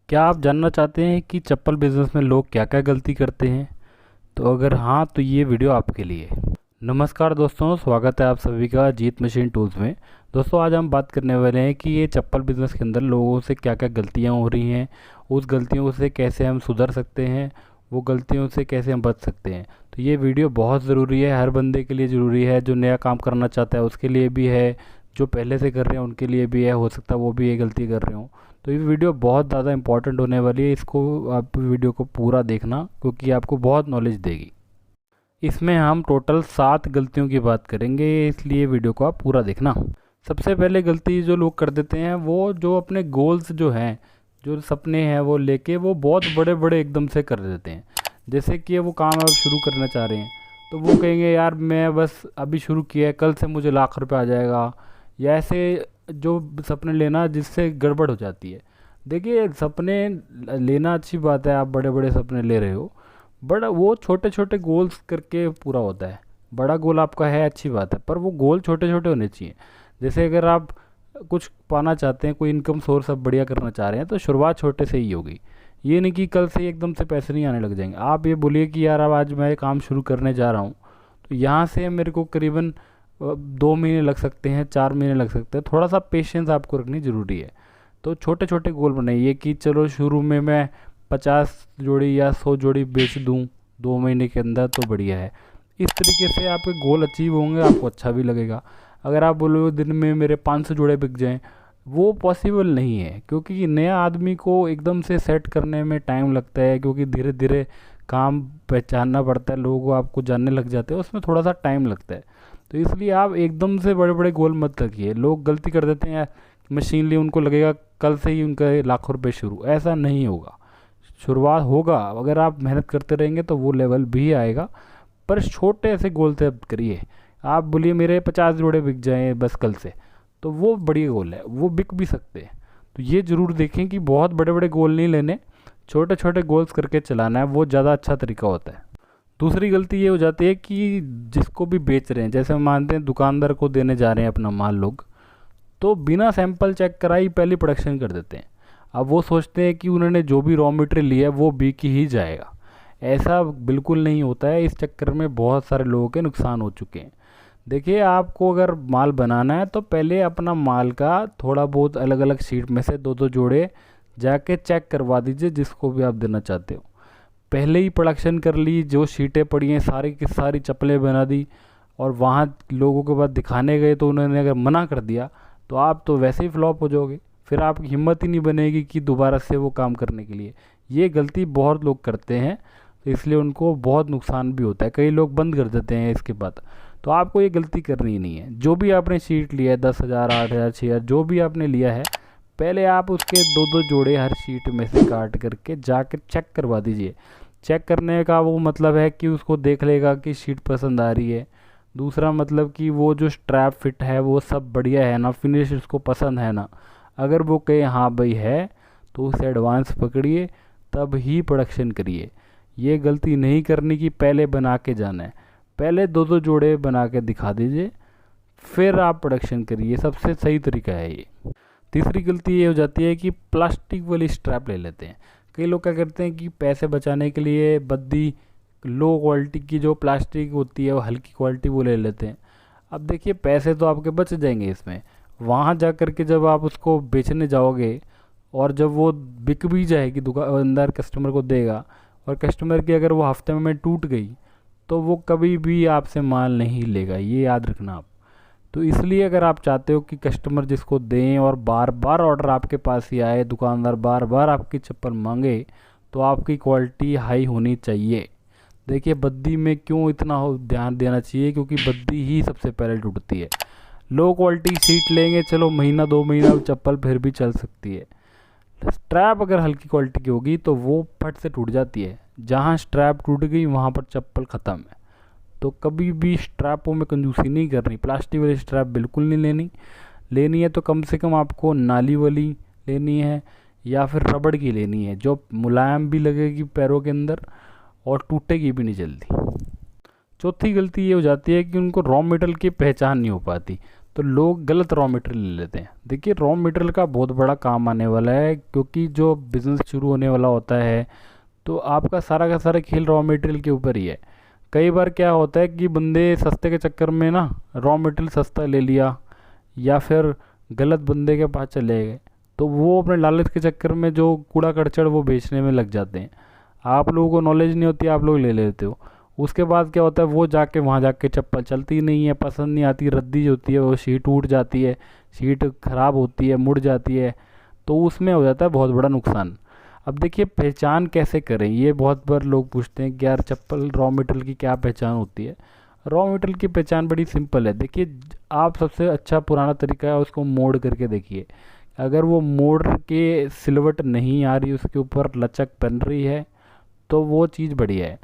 क्या आप जानना चाहते हैं कि चप्पल बिज़नेस में लोग क्या-क्या गलती करते हैं? तो अगर हाँ, तो ये वीडियो आपके लिए है। नमस्कार दोस्तों, स्वागत है आप सभी का जीत मशीन टूल्स में। दोस्तों, आज हम बात करने वाले हैं कि ये चप्पल बिज़नेस के अंदर लोगों से क्या-क्या गलतियाँ हो रही हैं, उस गलतियों से कैसे हम सुधर सकते हैं, वो गलतियों से कैसे हम बच सकते हैं। तो ये वीडियो बहुत ज़रूरी है, हर बंदे के लिए ज़रूरी है, जो नया काम करना चाहता है उसके लिए भी है, जो पहले से कर रहे हैं उनके लिए भी है, हो सकता है वो भी ये गलती कर रहे हों। तो ये वीडियो बहुत ज़्यादा इंपॉर्टेंट होने वाली है, इसको आप वीडियो को पूरा देखना क्योंकि आपको बहुत नॉलेज देगी। इसमें हम टोटल 7 गलतियों की बात करेंगे, इसलिए वीडियो को आप पूरा देखना। सबसे पहले गलती जो लोग कर देते हैं, वो जो अपने गोल्स जो हैं, जो सपने हैं वो लेके वो बहुत बड़े बड़े एकदम से कर देते हैं। जैसे कि वो काम अब शुरू करना चाह रहे हैं तो वो कहेंगे यार मैं बस अभी शुरू किया है, कल से मुझे लाख रुपए आ जाएगा, या ऐसे जो सपने लेना जिससे गड़बड़ हो जाती है। देखिए, सपने लेना अच्छी बात है, आप बड़े बड़े सपने ले रहे हो, बड़ा वो छोटे छोटे गोल्स करके पूरा होता है। बड़ा गोल आपका है, अच्छी बात है, पर वो गोल छोटे छोटे होने चाहिए। जैसे अगर आप कुछ पाना चाहते हैं, कोई इनकम सोर्स आप बढ़िया करना चाह रहे हैं, तो शुरुआत छोटे से ही होगी। ये नहीं कि कल से ही एकदम से पैसे नहीं आने लग जाएंगे। आप ये बोलिए कि यार अब आज मैं काम शुरू करने जा रहा हूँ, तो यहाँ से मेरे को करीबन 2 महीने लग सकते हैं, 4 महीने लग सकते हैं। थोड़ा सा पेशेंस आपको रखनी ज़रूरी है। तो छोटे छोटे गोल बनाइए कि चलो शुरू में मैं 50 जोड़ी या 100 जोड़ी बेच दूं 2 महीने के अंदर, तो बढ़िया है। इस तरीके से आपके गोल अचीव होंगे, आपको अच्छा भी लगेगा। अगर आप बोलो दिन में मेरे 500 जोड़े बिक जाएं, वो पॉसिबल नहीं है, क्योंकि नया आदमी को एकदम से सेट करने में टाइम लगता है, क्योंकि धीरे धीरे काम पहचानना पड़ता है, लोगों को आपको जानने लग जाते हैं, उसमें थोड़ा सा टाइम लगता है। तो इसलिए आप एकदम से बड़े बड़े गोल मत रखिए। लोग गलती कर देते हैं, मशीनली उनको लगेगा कल से ही उनका लाखों रुपए शुरू, ऐसा नहीं होगा। शुरुआत होगा, अगर आप मेहनत करते रहेंगे तो वो लेवल भी आएगा, पर छोटे से गोल से करिए। आप बोलिए मेरे 50 जोड़े बिक जाएं बस कल से, तो वो बड़ी गोल है, वो बिक भी सकते हैं। तो ये ज़रूर देखें कि बहुत बड़े बड़े गोल नहीं लेने, छोटे छोटे गोल्स करके चलाना है, वो ज़्यादा अच्छा तरीका होता है। दूसरी गलती ये हो जाती है कि जिसको भी बेच रहे हैं, जैसे हम मानते हैं दुकानदार को देने जा रहे हैं अपना माल लोग, तो बिना सैंपल चेक कराई पहले प्रोडक्शन कर देते हैं। अब वो सोचते हैं कि उन्होंने जो भी रॉ मटेरियल लिया है वो बिक ही जाएगा। ऐसा बिल्कुल नहीं होता है। इस चक्कर में बहुत सारे लोगों के नुकसान हो चुके हैं। देखिए, आपको अगर माल बनाना है तो पहले अपना माल का थोड़ा बहुत अलग अलग शीट में से 2-2 जोड़े जाके चेक करवा दीजिए, जिसको भी आप देना चाहते हो। पहले ही प्रोडक्शन कर ली, जो शीटें पड़ी हैं सारी की सारी चप्पलें बना दी, और वहाँ लोगों के बाद दिखाने गए तो उन्होंने अगर मना कर दिया, तो आप तो वैसे ही फ्लॉप हो जाओगे। फिर आपकी हिम्मत ही नहीं बनेगी कि दोबारा से वो काम करने के लिए। ये गलती बहुत लोग करते हैं, तो इसलिए उनको बहुत नुकसान भी होता है। कई लोग बंद कर देते हैं इसके बाद। तो आपको ये गलती करनी नहीं है। जो भी आपने शीट लिया है, 10,000, 8,000, 6,000, जो भी आपने लिया है, पहले आप उसके 2-2 जोड़े हर शीट में से काट करके जाकर चेक करवा दीजिए। चेक करने का वो मतलब है कि उसको देख लेगा कि शीट पसंद आ रही है। दूसरा मतलब कि वो जो स्ट्रैप फिट है वो सब बढ़िया है ना, फिनिश उसको पसंद है ना। अगर वो कहे हाँ भाई है, तो उसे एडवांस पकड़िए, तब ही प्रोडक्शन करिए। ये गलती नहीं करनी कि पहले बना के जाना है। पहले 2-2 जोड़े बना के दिखा दीजिए, फिर आप प्रोडक्शन करिए। सबसे सही तरीका है ये। तीसरी गलती ये हो जाती है कि प्लास्टिक वाली स्ट्रैप ले लेते हैं। कई लोग क्या करते हैं कि पैसे बचाने के लिए बद्दी लो क्वालिटी की जो प्लास्टिक होती है, वो हल्की क्वालिटी वो ले लेते हैं। अब देखिए, पैसे तो आपके बच जाएंगे इसमें। वहाँ जा कर के जब आप उसको बेचने जाओगे, और जब वो बिक भी जाएगी, दुकानदार कस्टमर को देगा, और कस्टमर की अगर वो हफ्ते में टूट गई, तो वो कभी भी आपसे माल नहीं लेगा। ये याद रखना आप। तो इसलिए अगर आप चाहते हो कि कस्टमर जिसको दें और बार बार ऑर्डर आपके पास ही आए, दुकानदार बार बार आपकी चप्पल मांगे, तो आपकी क्वालिटी हाई होनी चाहिए। देखिए, बद्दी में क्यों इतना ध्यान देना चाहिए, क्योंकि बद्दी ही सबसे पहले टूटती है। लो क्वालिटी सीट लेंगे, चलो महीना 2 महीना चप्पल फिर भी चल सकती है। स्ट्रैप अगर हल्की क्वालिटी की होगी तो वो फट से टूट जाती है। जहाँ स्ट्रैप टूट गई वहाँ पर चप्पल ख़त्म है। तो कभी भी स्ट्रैपों में कंजूसी नहीं करनी। प्लास्टिक वाली स्ट्रैप बिल्कुल नहीं लेनी। लेनी है तो कम से कम आपको नाली वाली लेनी है, या फिर रबड़ की लेनी है, जो मुलायम भी लगेगी पैरों के अंदर और टूटेगी भी नहीं जल्दी। चौथी गलती ये हो जाती है कि उनको रॉ मटेरियल की पहचान नहीं हो पाती। तो लोग गलत रॉ मटेरियल ले लेते हैं। देखिए रॉ मटेरियल का बहुत बड़ा काम आने वाला है, क्योंकि जो बिज़नेस शुरू होने वाला होता है तो आपका सारा का सारा खेल रॉ मटेरियल के ऊपर ही है। कई बार क्या होता है कि बंदे सस्ते के चक्कर में ना रॉ मटेरियल सस्ता ले लिया, या फिर गलत बंदे के पास चले गए, तो वो अपने लालच के चक्कर में जो कूड़ा कड़चड़ वो बेचने में लग जाते हैं। आप लोगों को नॉलेज नहीं होती, आप लोग ले लेते हो। उसके बाद क्या होता है, वो जाके वहाँ जाके चप्पल चलती नहीं है, पसंद नहीं आती, रद्दी होती है, वो शीट टूट जाती है, शीट ख़राब होती है, मुड़ जाती है, तो उसमें हो जाता है बहुत बड़ा नुकसान। अब देखिए पहचान कैसे करें, ये बहुत बार लोग पूछते हैं कि यार चप्पल रॉ मटेरियल की क्या पहचान होती है। रॉ मटेरियल की पहचान बड़ी सिंपल है। देखिए आप सबसे अच्छा पुराना तरीका है उसको मोड़ करके देखिए। अगर वो मोड़ के सिलवट नहीं आ रही, उसके ऊपर लचक बन रही है, तो वो चीज़ बढ़िया है।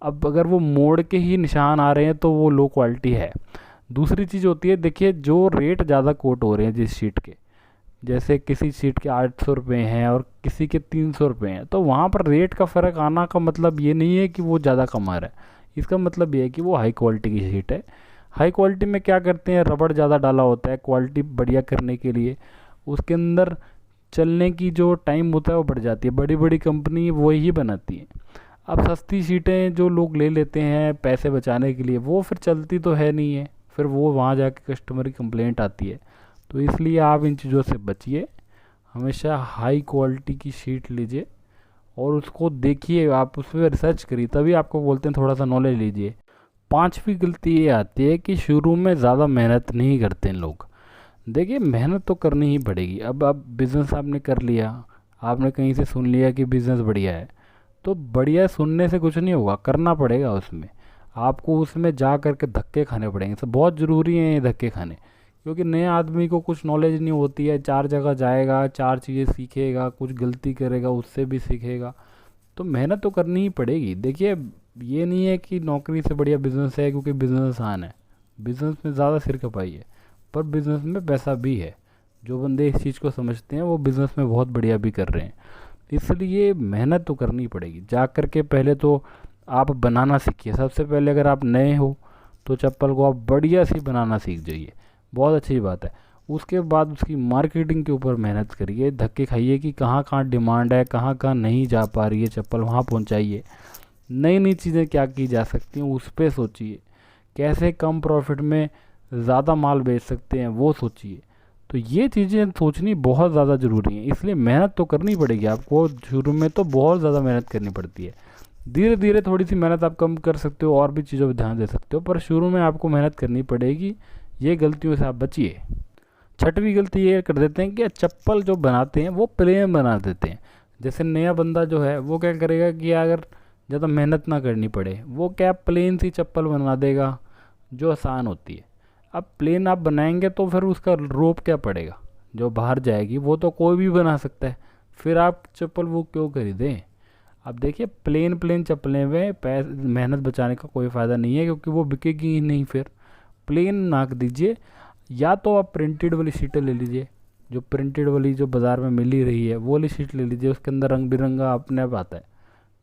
अब अगर वो मोड़ के ही निशान आ रहे हैं तो वो लो क्वालिटी है। दूसरी चीज़ होती है, देखिए जो रेट ज़्यादा कोट हो रहे हैं जिस शीट के, जैसे किसी शीट के 800 रुपये हैं और किसी के 300 रुपये हैं, तो वहाँ पर रेट का फ़र्क आना का मतलब ये नहीं है कि वो ज़्यादा कमा रहा है। इसका मतलब ये है कि वो हाई क्वालिटी की शीट है। हाई क्वालिटी में क्या करते हैं, रबड़ ज़्यादा डाला होता है क्वालिटी बढ़िया करने के लिए। उसके अंदर चलने की जो टाइम होता है वो बढ़ जाती है। बड़ी बड़ी कंपनी वही बनाती है। अब सस्ती सीटें जो लोग ले लेते हैं पैसे बचाने के लिए, वो फिर चलती तो है नहीं है, फिर वो वहाँ जाके कस्टमर की कंप्लेंट आती है। तो इसलिए आप इन चीज़ों से बचिए, हमेशा हाई क्वालिटी की शीट लीजिए और उसको देखिए, आप उस पर रिसर्च करिए, तभी आपको बोलते हैं थोड़ा सा नॉलेज लीजिए। पांचवी गलती ये आती है कि शुरू में ज़्यादा मेहनत नहीं करते हैं लोग। देखिए मेहनत तो करनी ही पड़ेगी। अब आप बिज़नेस आपने कर लिया, आपने कहीं से सुन लिया कि बिज़नेस बढ़िया है, तो बढ़िया सुनने से कुछ नहीं होगा, करना पड़ेगा। उसमें आपको उसमें जा करके धक्के खाने पड़ेंगे। सब बहुत ज़रूरी हैं ये धक्के खाने, क्योंकि नए आदमी को कुछ नॉलेज नहीं होती है, चार जगह जाएगा, चार चीज़ें सीखेगा, कुछ गलती करेगा उससे भी सीखेगा, तो मेहनत तो करनी ही पड़ेगी। देखिए ये नहीं है कि नौकरी से बढ़िया बिज़नेस है, क्योंकि बिज़नेस आसान है, बिज़नेस में ज़्यादा सिर खपाई है, पर बिज़नेस में पैसा भी है। जो बंदे इस चीज़ को समझते हैं वो बिज़नेस में बहुत बढ़िया भी कर रहे हैं। इसलिए मेहनत तो करनी पड़ेगी। जा कर के पहले तो आप बनाना सीखिए। सबसे पहले अगर आप नए हो तो चप्पल को आप बढ़िया सी बनाना सीख जाइए, बहुत अच्छी बात है। उसके बाद उसकी मार्केटिंग के ऊपर मेहनत करिए, धक्के खाइए कि कहाँ कहाँ डिमांड है, कहाँ कहाँ नहीं जा पा रही है चप्पल, वहाँ पहुँचाइए। नई नई चीज़ें क्या की जा सकती हैं उस पर सोचिए, कैसे कम प्रॉफिट में ज़्यादा माल बेच सकते हैं वो सोचिए। तो ये चीज़ें सोचनी बहुत ज़्यादा ज़रूरी है। इसलिए मेहनत तो करनी पड़ेगी आपको, शुरू में तो बहुत ज़्यादा मेहनत करनी पड़ती है। धीरे धीरे थोड़ी सी मेहनत आप कम कर सकते हो और भी चीज़ों पर ध्यान दे सकते हो, पर शुरू में आपको मेहनत करनी पड़ेगी। ये गलतियों से आप बचिए। छठवीं गलती ये कर देते हैं कि चप्पल जो बनाते हैं वो प्लेन बना देते हैं। जैसे नया बंदा जो है वो क्या करेगा कि अगर ज़्यादा मेहनत ना करनी पड़े, वो क्या प्लेन सी चप्पल बना देगा जो आसान होती है। अब प्लेन आप बनाएंगे तो फिर उसका रोप क्या पड़ेगा, जो बाहर जाएगी वो तो कोई भी बना सकता है, फिर आप चप्पल वो क्यों खरीदें। अब देखिए प्लेन प्लेन चप्पलें में मेहनत बचाने का कोई फ़ायदा नहीं है, क्योंकि वो बिकेगी ही नहीं। फिर प्लेन नाक दीजिए, या तो आप प्रिंटेड वाली शीटें ले लीजिए, जो प्रिंटेड वाली जो बाज़ार में मिल ही रही है वो वाली शीट ले लीजिए, उसके अंदर रंग बिरंगा अपने आप आता है।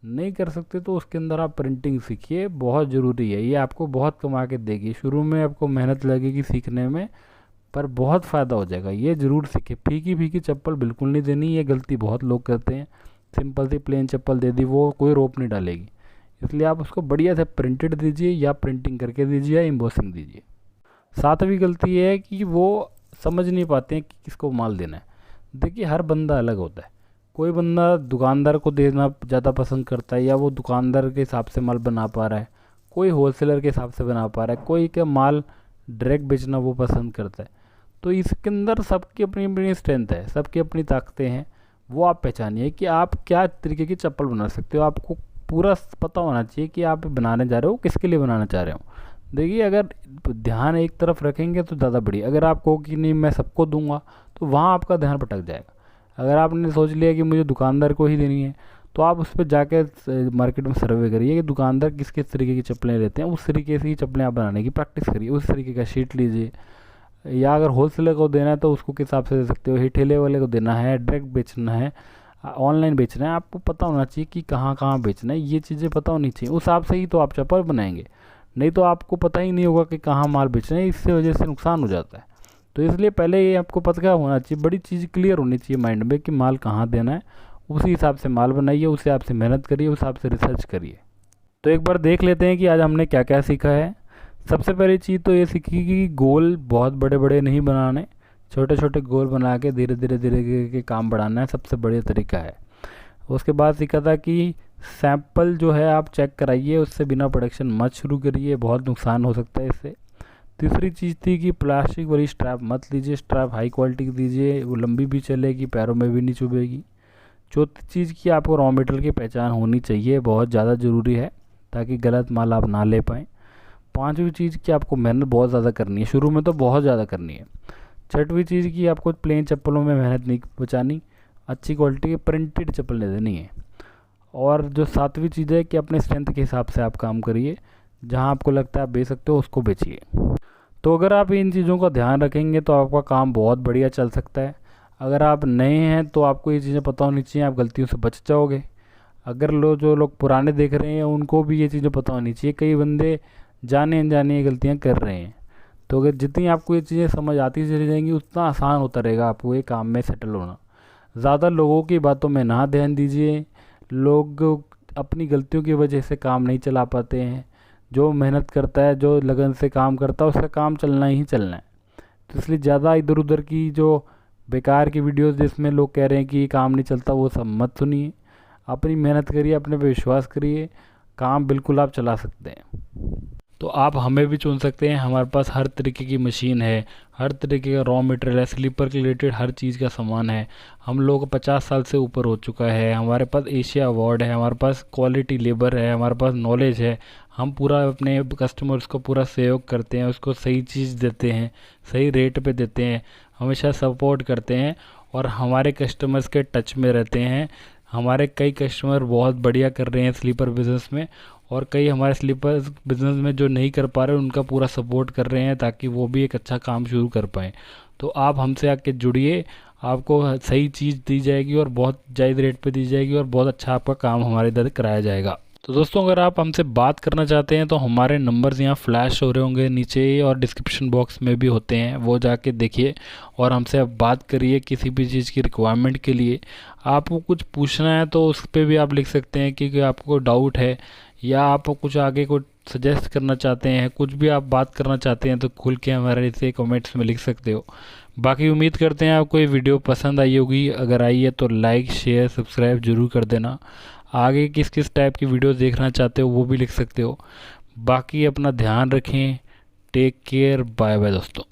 नहीं कर सकते तो उसके अंदर आप प्रिंटिंग सीखिए, बहुत ज़रूरी है। ये आपको बहुत कमा के देगी। शुरू में आपको मेहनत लगेगी सीखने में, पर बहुत फ़ायदा हो जाएगा। ये ज़रूर सीखे। फीकी फीकी चप्पल बिल्कुल नहीं देनी, ये गलती बहुत लोग करते हैं। सिंपल सी प्लेन चप्पल दे दी, वो कोई रोप नहीं डालेगी। इसलिए आप उसको बढ़िया से प्रिंटेड दीजिए, या प्रिंटिंग करके दीजिए, या एम्बोसिंग दीजिए। सातवीं गलती ये है कि वो समझ नहीं पाते हैं कि किसको माल देना है। देखिए हर बंदा अलग होता है। कोई बंदा दुकानदार को देना ज़्यादा पसंद करता है, या वो दुकानदार के हिसाब से माल बना पा रहा है, कोई होलसेलर के हिसाब से बना पा रहा है, कोई क्या माल डायरेक्ट बेचना वो पसंद करता है। तो इसके अंदर सबकी अपनी अपनी स्ट्रेंथ है, सबकी अपनी ताकतें हैं। वो आप पहचानिए कि आप क्या तरीके की चप्पल बना सकते हो। आपको पूरा पता होना चाहिए कि आप बनाने जा रहे हो, किसके लिए बनाना चाह रहे हो। देखिए अगर ध्यान एक तरफ रखेंगे तो ज़्यादा बढ़िया। अगर आप कहो कि नहीं मैं सबको दूंगा, तो वहाँ आपका ध्यान भटक जाएगा। अगर आपने सोच लिया कि मुझे दुकानदार को ही देनी है, तो आप उस पर जाके मार्केट में सर्वे करिए कि दुकानदार किस किस तरीके की चप्पलें लेते हैं, उस तरीके से ही चप्पलें आप बनाने की प्रैक्टिस करिए। उस तरीके का शीट लीजिए। या अगर होलसेलर को देना है तो उसको किस हिसाब से दे सकते हो, ठेले वाले को देना है, डायरेक्ट बेचना है, ऑनलाइन बेचना है, आपको पता होना चाहिए कि कहाँ कहाँ बेचना है। ये चीज़ें पता होनी चाहिए, उस हिसाब से ही तो आप चप्पल बनाएंगे। नहीं तो आपको पता ही नहीं होगा कि कहाँ माल बेचना है, इससे वजह से नुकसान हो जाता है। तो इसलिए पहले ये आपको पता होना चाहिए, बड़ी चीज़ क्लियर होनी चाहिए माइंड में कि माल कहाँ देना है। उसी हिसाब से माल बनाइए, उस हिसाब से मेहनत करिए, उस हिसाब से रिसर्च करिए। तो एक बार देख लेते हैं कि आज हमने क्या क्या सीखा है। सबसे पहली चीज़ तो ये सीखी कि गोल बहुत बड़े बड़े नहीं बनाने, छोटे छोटे गोल बना के धीरे धीरे धीरे के काम बढ़ाना है, सबसे बढ़िया तरीका है। उसके बाद सीखा था कि सैंपल जो है आप चेक कराइए, उससे बिना प्रोडक्शन मत शुरू करिए, बहुत नुकसान हो सकता है इससे। तीसरी चीज़ थी कि प्लास्टिक वाली स्ट्रैप मत लीजिए, स्ट्रैप हाई क्वालिटी की दीजिए, वो लंबी भी चलेगी, पैरों में भी नहीं चुभेगी। चौथी चीज़ की आपको रॉ मटेरियल की पहचान होनी चाहिए, बहुत ज़्यादा ज़रूरी है, ताकि गलत माल आप ना ले पाएँ। पांचवी चीज़ की आपको मेहनत बहुत ज़्यादा करनी है, शुरू में तो बहुत ज़्यादा करनी है। छठवीं चीज़ की आपको प्लेन चप्पलों में मेहनत नहीं बचानी, अच्छी क्वालिटी की प्रिंटेड चप्पल ले देनी है। और जो सातवीं चीज़ है कि अपने स्ट्रेंथ के हिसाब से आप काम करिए, जहां आपको लगता है आप बेच सकते हो उसको बेचिए। तो अगर आप इन चीज़ों का ध्यान रखेंगे तो आपका काम बहुत बढ़िया चल सकता है। अगर आप नए हैं तो आपको ये चीज़ें पता होनी चाहिए, आप गलतियों से बच जाओगे। अगर जो लोग पुराने देख रहे हैं उनको भी ये चीज़ें पता होनी चाहिए, कई बंदे जाने अनजाने ये गलतियाँ कर रहे हैं। तो अगर जितनी आपको ये चीज़ें समझ आती चली जाएंगी उतना आसान होता रहेगा आपको ये काम में सेटल होना। ज़्यादा लोगों की बातों में ना ध्यान दीजिए, लोग अपनी गलतियों की वजह से काम नहीं चला पाते हैं। जो मेहनत करता है, जो लगन से काम करता है, उसका काम चलना ही चलना है। तो इसलिए ज़्यादा इधर उधर की जो बेकार की वीडियोस जिसमें लोग कह रहे हैं कि काम नहीं चलता, वो सब मत सुनिए। अपनी मेहनत करिए, अपने पे विश्वास करिए, काम बिल्कुल आप चला सकते हैं। तो आप हमें भी चुन सकते हैं, हमारे पास हर तरीके की मशीन है, हर तरीके का रॉ मटेरियल है, स्लीपर के रिलेटेड हर चीज़ का सामान है। हम लोग 50 साल से ऊपर हो चुका है, हमारे पास एशिया अवार्ड है, हमारे पास क्वालिटी लेबर है, हमारे पास नॉलेज है। हम पूरा अपने कस्टमर्स को पूरा सहयोग करते हैं, उसको सही चीज़ देते हैं, सही रेट पे देते हैं, हमेशा सपोर्ट करते हैं और हमारे कस्टमर्स के टच में रहते हैं। हमारे कई कस्टमर बहुत बढ़िया कर रहे हैं स्लीपर बिज़नेस में, और कई हमारे स्लीपर बिज़नेस में जो नहीं कर पा रहे उनका पूरा सपोर्ट कर रहे हैं ताकि वो भी एक अच्छा काम शुरू कर पाएँ। तो आप हमसे आके जुड़िए, आपको सही चीज़ दी जाएगी और बहुत जायज़ रेट पे दी जाएगी और बहुत अच्छा आपका काम हमारे इधर कराया जाएगा। तो दोस्तों, अगर आप हमसे बात करना चाहते हैं तो हमारे नंबर्स यहाँ फ्लैश हो रहे होंगे नीचे और डिस्क्रिप्शन बॉक्स में भी होते हैं, वो जाके देखिए और हमसे आप बात करिए। किसी भी चीज़ की रिक्वायरमेंट के लिए आपको कुछ पूछना है तो उस पर भी आप लिख सकते हैं कि आपको डाउट है या आप कुछ आगे को सजेस्ट करना चाहते हैं, कुछ भी आप बात करना चाहते हैं तो खुल के हमारे से कमेंट्स में लिख सकते हो। बाकी उम्मीद करते हैं आपको ये वीडियो पसंद आई होगी। अगर आई है तो लाइक शेयर सब्सक्राइब जरूर कर देना। आगे किस किस टाइप की वीडियो देखना चाहते हो वो भी लिख सकते हो। बाकी अपना ध्यान रखें, टेक केयर, बाय बाय दोस्तों।